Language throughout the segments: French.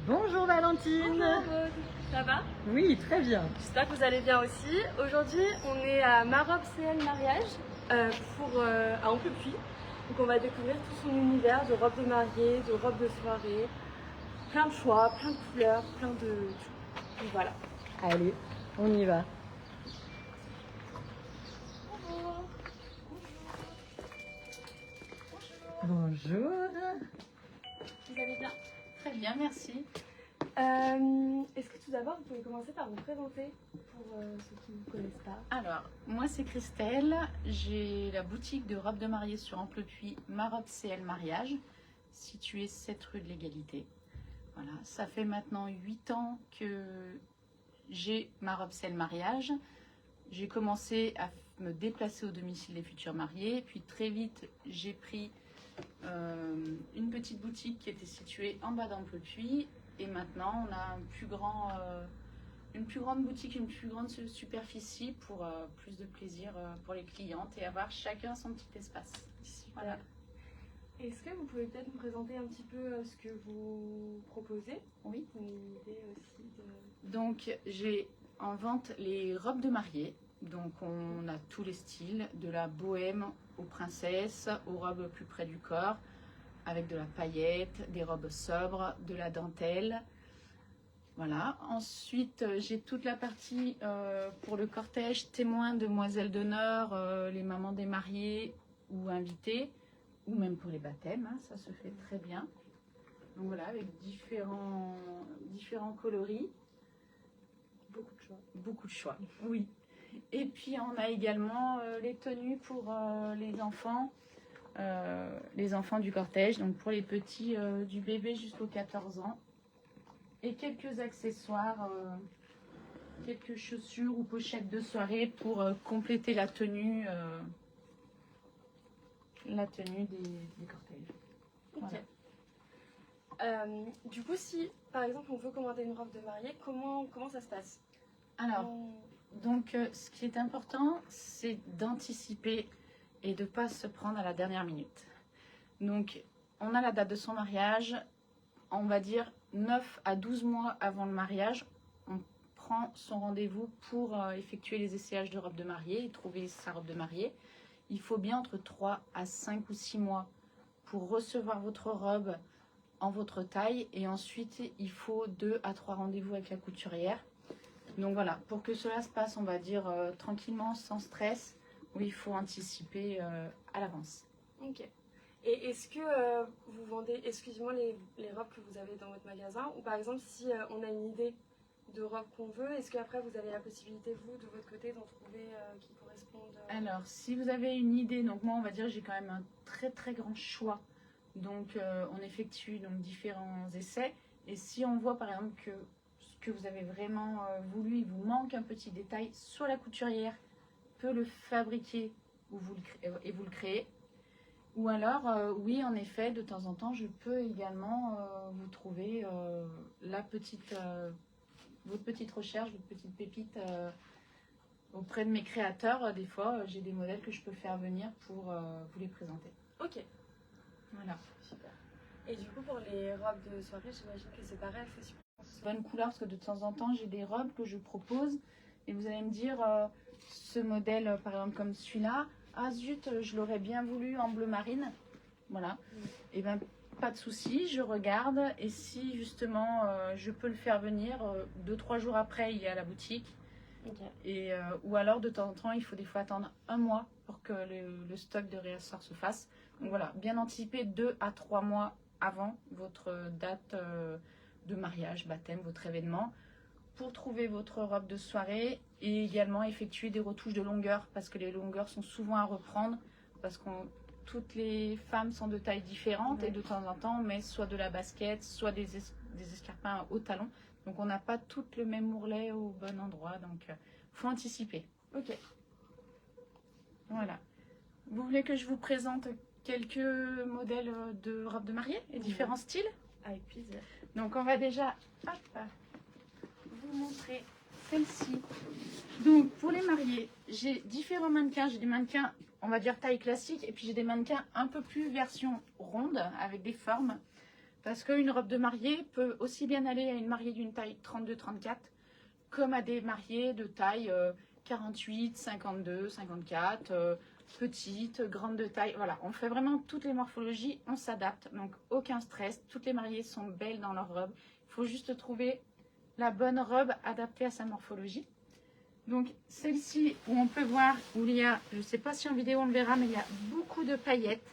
Bonjour Valentine. Bonjour Maud. Ça va? Oui, très bien. J'espère que vous allez bien aussi. Aujourd'hui, on est à ma robe CL mariage à Amplebpuis. Donc on va découvrir tout son univers de robes de mariée, de robes de soirée. Plein de choix, plein de couleurs, plein de tout. Donc voilà. Allez, on y va. Bonjour. Bonjour. Vous allez bien? Très bien, merci. Est-ce que tout d'abord, vous pouvez commencer par vous présenter pour ceux qui ne vous connaissent pas? Alors, moi c'est Christelle, j'ai la boutique de robes de mariée sur Amplebpuis, ma robe CL mariage, située 7 rue de l'Égalité. Voilà, ça fait maintenant 8 ans que j'ai ma robe CL mariage. J'ai commencé à me déplacer au domicile des futurs mariés, puis très vite j'ai pris une petite boutique qui était située en bas d'Amplebpuis. Et maintenant, on a une plus grande boutique, une plus grande superficie pour plus de plaisir pour les clientes et avoir chacun son petit espace. Super. Voilà. Est-ce que vous pouvez peut-être nous présenter un petit peu ce que vous proposez? Oui. Une idée aussi de... Donc, j'ai en vente les robes de mariée. Donc, on a tous les styles, de la bohème aux princesses, aux robes plus près du corps, avec de la paillette, des robes sobres, de la dentelle. Voilà. Ensuite, j'ai toute la partie pour le cortège, témoins, demoiselles d'honneur, les mamans des mariés ou invités, ou même pour les baptêmes, hein, ça se fait très bien. Donc voilà, avec différents coloris. Beaucoup de choix. Beaucoup de choix, oui. Et puis on a également les tenues pour les enfants du cortège, donc pour les petits du bébé jusqu'aux 14 ans. Et quelques accessoires, quelques chaussures ou pochettes de soirée pour compléter la tenue des cortèges. Ok. Voilà. Du coup, si par exemple on veut commander une robe de mariée, comment ça se passe? Alors, Comment- donc ce qui est important, c'est d'anticiper et de ne pas se prendre à la dernière minute. Donc, on a la date de son mariage, on va dire 9 à 12 mois avant le mariage, on prend son rendez-vous pour effectuer les essayages de robe de mariée et trouver sa robe de mariée. Il faut bien entre 3 à 5 ou 6 mois pour recevoir votre robe en votre taille et ensuite il faut 2 à 3 rendez-vous avec la couturière. Donc voilà, pour que cela se passe, on va dire tranquillement, sans stress, où il faut anticiper à l'avance. Ok. Et est-ce que vous vendez exclusivement les robes que vous avez dans votre magasin? Ou par exemple, si on a une idée de robe qu'on veut, est-ce qu'après vous avez la possibilité, vous, de votre côté, d'en trouver qui correspondent Alors, si vous avez une idée, donc moi on va dire j'ai quand même un très très grand choix. Donc on effectue donc différents essais. Et si on voit par exemple que ce que vous avez vraiment voulu, il vous manque un petit détail, soit la couturière peut le fabriquer ou vous le créez. Ou alors, oui, en effet, de temps en temps, je peux également vous trouver votre petite recherche, votre petite pépite auprès de mes créateurs. Des fois, j'ai des modèles que je peux faire venir pour vous les présenter. Ok, Voilà. super. Et du coup, pour les robes de soirée, j'imagine que c'est pareil, c'est super. Bonne couleur, parce que de temps en temps, j'ai des robes que je propose et vous allez me dire, ce modèle, par exemple, comme celui-là, ah zut, je l'aurais bien voulu en bleu marine. Voilà. Et bien, pas de souci, je regarde et si justement je peux le faire venir 2-3 jours après, il est à la boutique. Ok. Et, ou alors de temps en temps, il faut des fois attendre un mois pour que le stock de réassort se fasse. Donc voilà, bien anticiper 2 à 3 mois avant votre date de mariage, baptême, votre événement, pour trouver votre robe de soirée et également effectuer des retouches de longueur parce que les longueurs sont souvent à reprendre parce que toutes les femmes sont de tailles différentes et de temps en temps on met soit de la basket, soit des escarpins à haut talon. Donc on n'a pas toutes le même ourlet au bon endroit, donc faut anticiper. Ok. Voilà. Vous voulez que je vous présente quelques modèles de robes de mariée et différents styles? Avec plaisir. Donc on va déjà vous montrer celle-ci. Donc pour les mariés, j'ai différents mannequins. J'ai des mannequins, on va dire taille classique, et puis j'ai des mannequins un peu plus version ronde avec des formes. Parce qu'une robe de mariée peut aussi bien aller à une mariée d'une taille 32-34 comme à des mariées de taille 48, 52, 54, petite, grande de taille. Voilà, on fait vraiment toutes les morphologies, on s'adapte. Donc aucun stress, toutes les mariées sont belles dans leur robe. Il faut juste trouver la bonne robe adaptée à sa morphologie. Donc celle-ci où on peut voir, où il y a, je ne sais pas si en vidéo on le verra, mais il y a beaucoup de paillettes.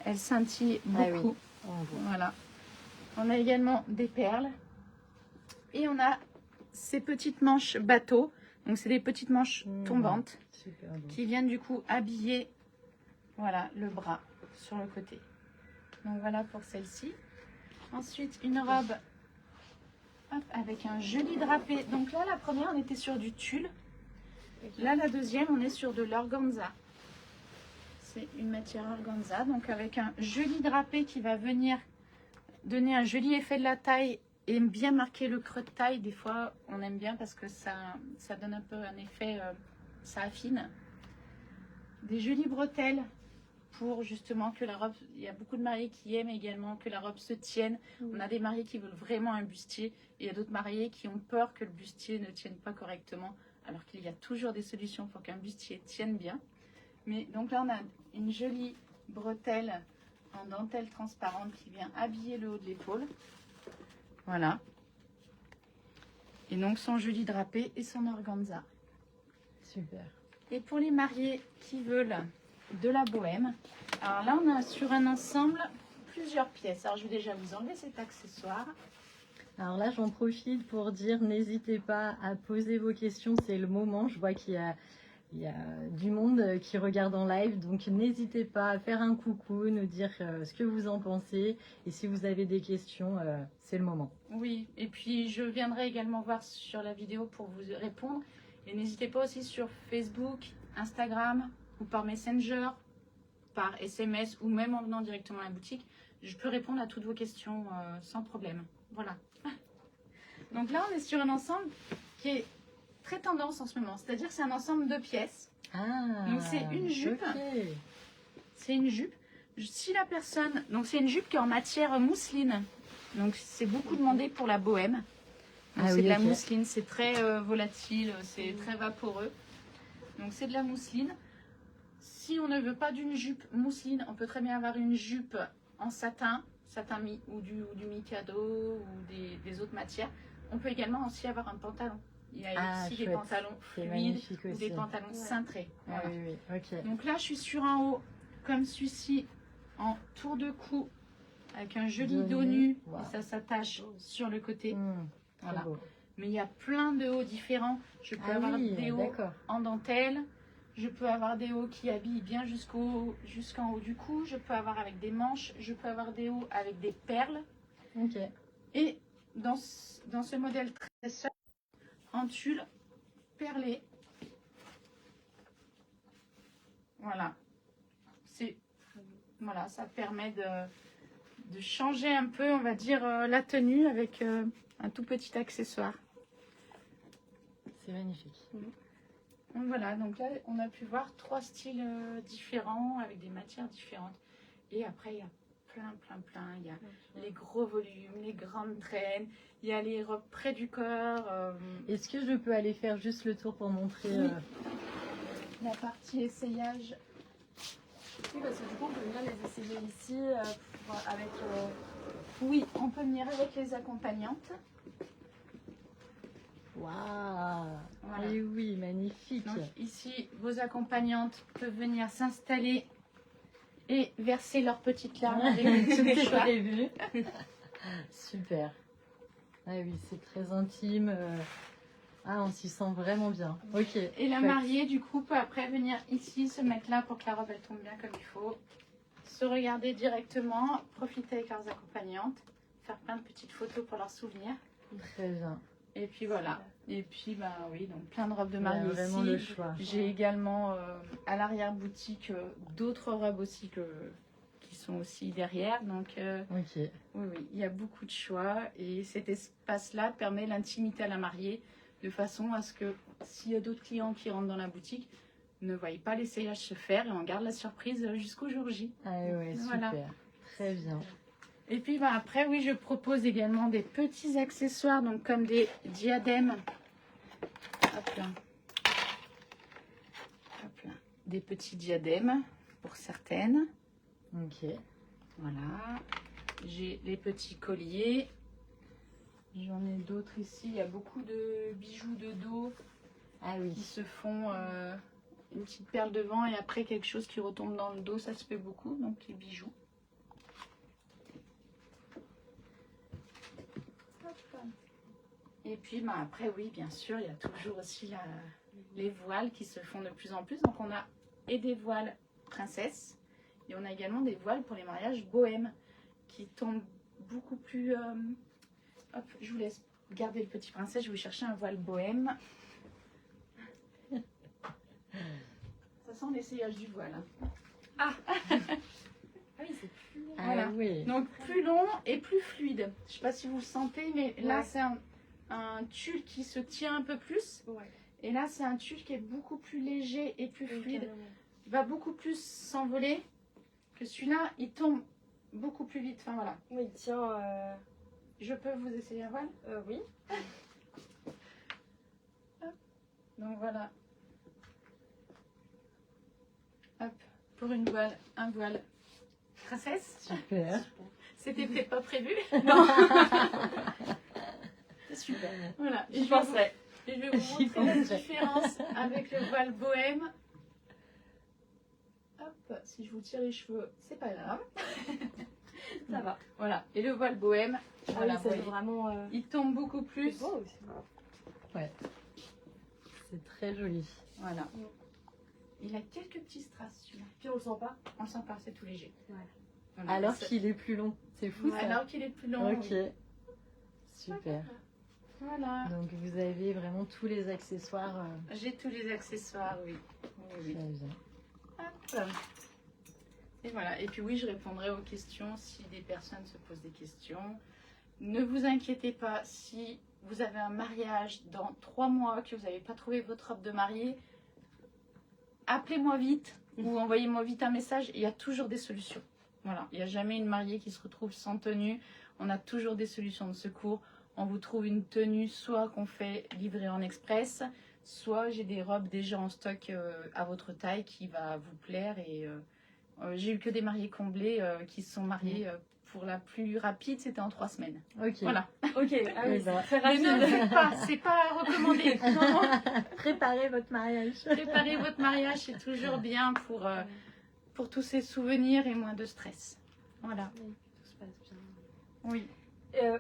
Elles scintillent beaucoup. Ah oui. Voilà. On a également des perles. Et on a ces petites manches bateau. Donc c'est des petites manches tombantes Super beau. qui viennent du coup habiller voilà, le bras sur le côté. Donc voilà pour celle-ci. Ensuite une robe hop, avec un joli drapé. Donc là la première on était sur du tulle. Là la deuxième on est sur de l'organza. C'est une matière organza. Donc avec un joli drapé qui va venir donner un joli effet de la taille et bien marquer le creux de taille. Des fois on aime bien parce que ça donne un peu un effet, ça affine. Des jolies bretelles pour justement que la robe, il y a beaucoup de mariés qui aiment également que la robe se tienne. On a des mariés qui veulent vraiment un bustier et il y a d'autres mariés qui ont peur que le bustier ne tienne pas correctement, alors qu'il y a toujours des solutions pour qu'un bustier tienne bien. Mais donc là on a une jolie bretelle en dentelle transparente qui vient habiller le haut de l'épaule. Voilà. Et donc son joli drapé et son organza. Super. Et pour les mariés qui veulent de la bohème, alors là on a sur un ensemble plusieurs pièces. Alors je vais déjà vous enlever cet accessoire. Alors là, j'en profite pour dire, n'hésitez pas à poser vos questions, c'est le moment. Je vois qu'il y a du monde qui regarde en live, donc n'hésitez pas à faire un coucou, nous dire ce que vous en pensez. Et si vous avez des questions, c'est le moment. Oui, et puis je viendrai également voir sur la vidéo pour vous répondre. Et n'hésitez pas aussi sur Facebook, Instagram ou par Messenger, par SMS ou même en venant directement à la boutique. Je peux répondre à toutes vos questions sans problème. Voilà. Donc là, on est sur un ensemble qui est très tendance en ce moment. C'est-à-dire que c'est un ensemble de pièces. Ah, Donc c'est une jupe. ok. C'est une jupe. Si la personne... Donc c'est une jupe qui est en matière mousseline. Donc c'est beaucoup demandé pour la bohème. Donc Ah c'est oui, de la ok. mousseline, c'est très volatile, c'est très vaporeux. Donc c'est de la mousseline. Si on ne veut pas d'une jupe mousseline, on peut très bien avoir une jupe en satin, ou du mikado ou des autres matières. On peut également aussi avoir un pantalon. Il y a aussi des chouette. pantalons C'est fluides magnifique ou des aussi. pantalons cintrés. Ah Voilà. oui, oui, ok. Donc là, je suis sur un haut comme celui-ci en tour de cou avec un joli dos nu. Wow. Et ça s'attache sur le côté. Très Voilà. beau. Mais il y a plein de hauts différents. Je peux Ah avoir oui, des hauts d'accord. en dentelle. Je peux avoir des hauts qui habillent bien jusqu'en haut du cou. Je peux avoir avec des manches. Je peux avoir des hauts avec des perles. Ok. Et dans ce modèle très simple, en tulle perlé. Voilà. Voilà, ça permet de changer un peu, on va dire, la tenue avec un tout petit accessoire. C'est magnifique. Donc voilà, donc là on a pu voir 3 styles différents avec des matières différentes. Et après il y a plein. Il y a les gros volumes, les grandes traînes, il y a les robes près du corps. Est-ce que je peux aller faire juste le tour pour montrer Oui. La partie essayage. Oui, parce que du coup, on peut venir les essayer ici avec. Oui, on peut venir avec les accompagnantes. Waouh. Voilà. Et oui, magnifique. Donc ici, vos accompagnantes peuvent venir s'installer et verser leurs petites larmes avec Tout les est choix. prévu. Super. Ah oui, c'est très intime. Ah, on s'y sent vraiment bien. Ok. Et la chouette. mariée, du coup, peut après venir ici, se mettre là pour que la robe elle tombe bien comme il faut. Se regarder directement, profiter avec leurs accompagnantes, faire plein de petites photos pour leurs souvenirs. Très bien. Et puis voilà. Et puis, bah oui, donc plein de robes de Il y a mariée vraiment ici. le choix. J'ai également à l'arrière-boutique d'autres robes aussi qui sont aussi derrière. Donc, Ok. oui, il y a beaucoup de choix. Et cet espace-là permet l'intimité à la mariée de façon à ce que s'il y a d'autres clients qui rentrent dans la boutique, ne voyez pas l'essayage se faire et on garde la surprise jusqu'au jour J. Ah ouais, super. Voilà. Très bien. Et puis après, oui, je propose également des petits accessoires, donc comme des diadèmes. Hop là. Hop là. Des petits diadèmes pour certaines. Ok. Voilà. J'ai les petits colliers. J'en ai d'autres ici. Il y a beaucoup de bijoux de dos Ah oui. qui se font une petite perle devant et après quelque chose qui retombe dans le dos. Ça se fait beaucoup, donc les bijoux. Hop. Et puis après, oui, bien sûr, il y a toujours aussi les voiles qui se font de plus en plus. Donc on a et des voiles princesses et on a également des voiles pour les mariages bohèmes qui tombent beaucoup plus... Hop, je vous laisse garder le petit princesse, je vais chercher un voile bohème. Ça sent l'essayage du voile. Ah oui, c'est plus... Ah Voilà. oui. Donc plus long et plus fluide. Je ne sais pas si vous le sentez, mais là Ouais. c'est un tulle qui se tient un peu plus. Ouais. Et là c'est un tulle qui est beaucoup plus léger et plus Oui, fluide. carrément. Il va beaucoup plus s'envoler que celui-là, il tombe beaucoup plus vite. Enfin voilà. Oui, tiens, Je peux vous essayer un voile? oui. Donc voilà. Hop, pour une voile, un voile princesse. Super. C'était peut-être pas prévu. C'est super. Voilà. Et J'y je vais vous- penserai. et je vais vous J'y montrer la penserai. différence avec le voile bohème. Hop, si je vous tire les cheveux, c'est pas grave. Ça va. Voilà. Et le voile bohème, Ah voilà, oui, vous ça fait voyez, vraiment... il tombe beaucoup plus. C'est beau aussi. C'est très joli. Voilà. Il a quelques petits strass celui-là. Puis on le sent pas. On le sent pas, c'est tout léger. Ouais. Voilà. Alors Ça- qu'il est plus long. C'est fou ça. Alors qu'il est plus long. Ok. oui. Super. Voilà. Donc vous avez vraiment tous les accessoires. J'ai tous les accessoires, oui. Oui, Très oui. bien. Hop. Et voilà. Et puis oui, je répondrai aux questions si des personnes se posent des questions. Ne vous inquiétez pas si vous avez un mariage dans 3 mois, que vous n'avez pas trouvé votre robe de mariée. Appelez-moi vite ou envoyez-moi vite un message. Il y a toujours des solutions. Voilà. Il n'y a jamais une mariée qui se retrouve sans tenue. On a toujours des solutions de secours. On vous trouve une tenue soit qu'on fait livrer en express, soit j'ai des robes déjà en stock à votre taille qui va vous plaire. Et j'ai eu que des mariés comblés qui se sont mariés pour la plus rapide, c'était en 3 semaines. Ok. Voilà. Ok, ah Eh oui, ben. c'est très Mais ne le rapide. faites pas, c'est pas recommandé. Non, non. Préparez votre mariage. Préparez votre mariage, c'est toujours bien pour tous ces souvenirs et moins de stress. Voilà. Oui, tout se passe bien. Oui.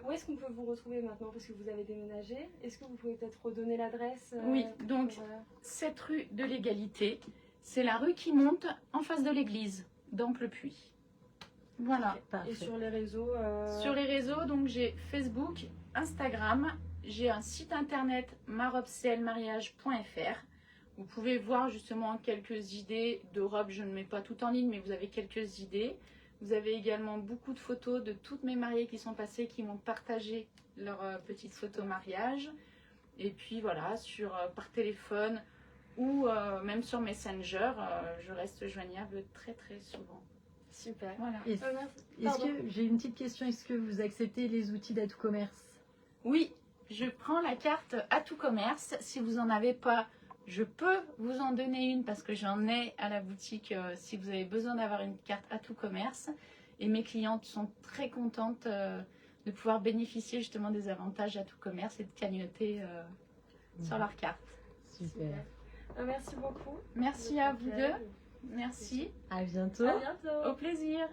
Où est-ce qu'on peut vous retrouver maintenant parce que vous avez déménagé? Est-ce que vous pouvez peut-être redonner l'adresse Oui, donc pour, cette rue de l'égalité, c'est la rue qui monte en face de l'église d'Amplepuis. Voilà. Parfait. Et sur les réseaux Sur les réseaux, donc j'ai Facebook, Instagram, j'ai un site internet marobclmariage.fr. Vous pouvez voir justement quelques idées de robes. Je ne mets pas tout en ligne, mais vous avez quelques idées. Vous avez également beaucoup de photos de toutes mes mariées qui sont passées, qui m'ont partagé leurs petites photos mariage. Et puis voilà, par téléphone ou même sur Messenger, je reste joignable très très souvent. Super. Voilà. Est-ce Merci. est-ce Pardon. que j'ai une petite question? Est-ce que vous acceptez les outils d'aide commerce? Oui, je prends la carte à tout commerce. Si vous n'en avez pas, je peux vous en donner une parce que j'en ai à la boutique si vous avez besoin d'avoir une carte à tout commerce. Et mes clientes sont très contentes de pouvoir bénéficier justement des avantages à tout commerce et de cagnoter sur leur carte. Super. Merci beaucoup. Merci à vous deux. Merci. À bientôt. À bientôt. Au plaisir.